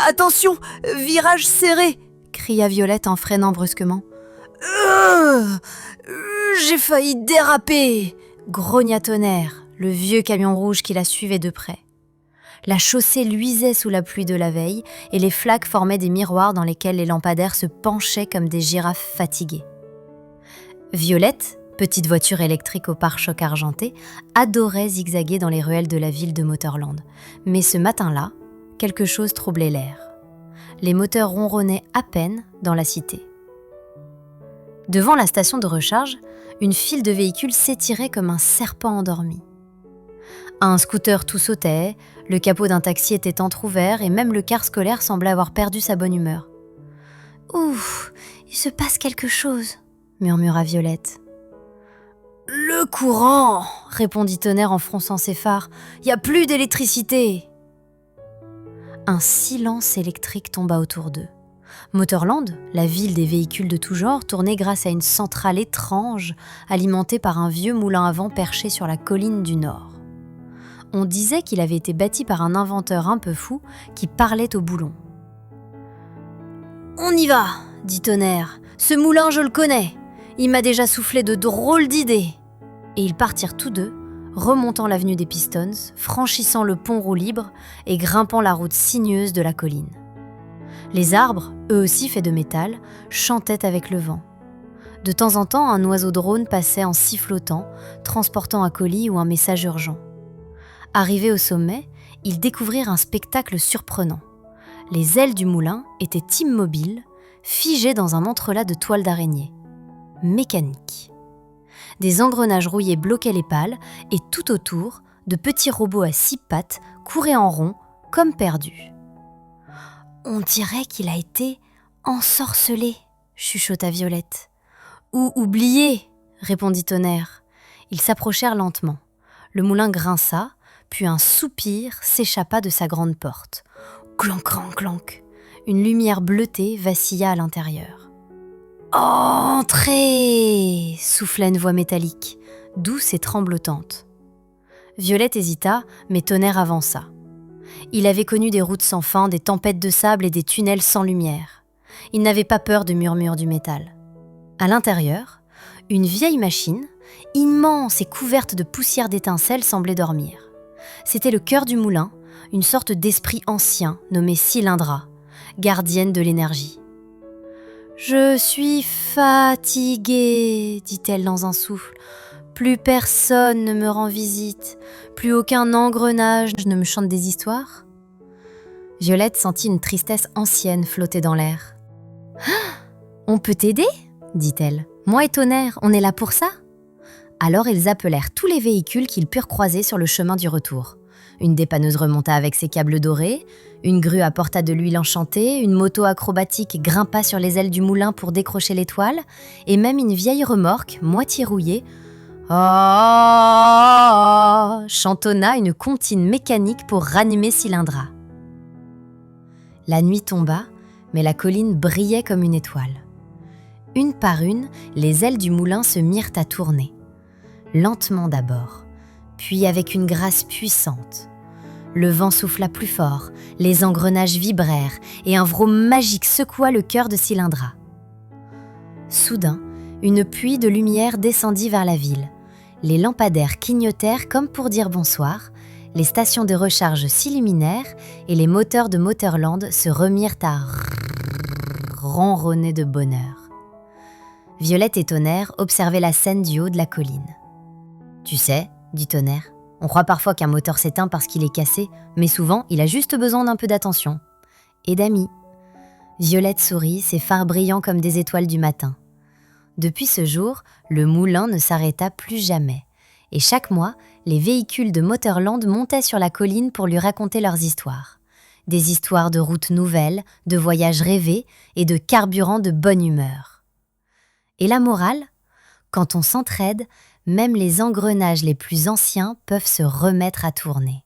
Attention, virage serré !» cria Violette en freinant brusquement. J'ai failli déraper !» grogna Tonnerre, le vieux camion rouge qui la suivait de près. La chaussée luisait sous la pluie de la veille et les flaques formaient des miroirs dans lesquels les lampadaires se penchaient comme des girafes fatiguées. Violette, petite voiture électrique au pare-choc argenté, adorait zigzaguer dans les ruelles de la ville de Motorland. Mais ce matin-là, quelque chose troublait l'air. Les moteurs ronronnaient à peine dans la cité. Devant la station de recharge, une file de véhicules s'étirait comme un serpent endormi. Un scooter tout sautait, le capot d'un taxi était entrouvert et même le car scolaire semblait avoir perdu sa bonne humeur. « Ouf, il se passe quelque chose !» murmura Violette. « Le courant !» répondit Tonnerre en fronçant ses phares. « Il n'y a plus d'électricité !» Un silence électrique tomba autour d'eux. Motorland, la ville des véhicules de tout genre, tournait grâce à une centrale étrange alimentée par un vieux moulin à vent perché sur la colline du Nord. On disait qu'il avait été bâti par un inventeur un peu fou qui parlait au boulon. « On y va !» dit Tonnerre. « Ce moulin, je le connais. Il m'a déjà soufflé de drôles d'idées. » Et ils partirent tous deux, remontant l'avenue des Pistons, franchissant le pont roue libre et grimpant la route sinueuse de la colline. Les arbres, eux aussi faits de métal, chantaient avec le vent. De temps en temps, un oiseau drone passait en sifflotant, transportant un colis ou un message urgent. Arrivés au sommet, ils découvrirent un spectacle surprenant. Les ailes du moulin étaient immobiles, figées dans un entrelac de toiles d'araignée. Mécanique. Des engrenages rouillés bloquaient les pales et tout autour, de petits robots à 6 pattes couraient en rond, comme perdus. « On dirait qu'il a été ensorcelé », chuchota Violette. « Ou oublié », répondit Tonnerre. Ils s'approchèrent lentement. Le moulin grinça, puis un soupir s'échappa de sa grande porte. Clanc, clanc, clanc. Une lumière bleutée vacilla à l'intérieur. « Entrez !» souffla une voix métallique, douce et tremblotante. Violette hésita, mais Tonnerre avança. Il avait connu des routes sans fin, des tempêtes de sable et des tunnels sans lumière. Il n'avait pas peur du murmure du métal. À l'intérieur, une vieille machine, immense et couverte de poussière d'étincelles, semblait dormir. C'était le cœur du moulin, une sorte d'esprit ancien nommé Cylindra, gardienne de l'énergie. « Je suis fatiguée, dit-elle dans un souffle. Plus personne ne me rend visite, plus aucun engrenage ne me chante des histoires. » Violette sentit une tristesse ancienne flotter dans l'air. « On peut t'aider ?» dit-elle. « Moi et Tonnerre, on est là pour ça ?» Alors ils appelèrent tous les véhicules qu'ils purent croiser sur le chemin du retour. Une dépanneuse remonta avec ses câbles dorés, une grue apporta de l'huile enchantée, une moto acrobatique grimpa sur les ailes du moulin pour décrocher l'étoile, et même une vieille remorque, moitié rouillée, chantonna une comptine mécanique pour ranimer Cylindra. La nuit tomba, mais la colline brillait comme une étoile. Une par une, les ailes du moulin se mirent à tourner. Lentement d'abord, puis avec une grâce puissante. Le vent souffla plus fort, les engrenages vibrèrent et un vroom magique secoua le cœur de Cylindra. Soudain, une pluie de lumière descendit vers la ville. Les lampadaires clignotèrent comme pour dire bonsoir, les stations de recharge s'illuminèrent et les moteurs de Motorland se remirent à ronronner de bonheur. Violette et Tonnerre observaient la scène du haut de la colline. « Tu sais, » dit Tonnerre, « on croit parfois qu'un moteur s'éteint parce qu'il est cassé, mais souvent il a juste besoin d'un peu d'attention. Et d'amis. » Violette sourit, ses phares brillants comme des étoiles du matin. Depuis ce jour, le moulin ne s'arrêta plus jamais. Et chaque mois, les véhicules de Motorland montaient sur la colline pour lui raconter leurs histoires. Des histoires de routes nouvelles, de voyages rêvés et de carburant de bonne humeur. Et la morale ? Quand on s'entraide, même les engrenages les plus anciens peuvent se remettre à tourner.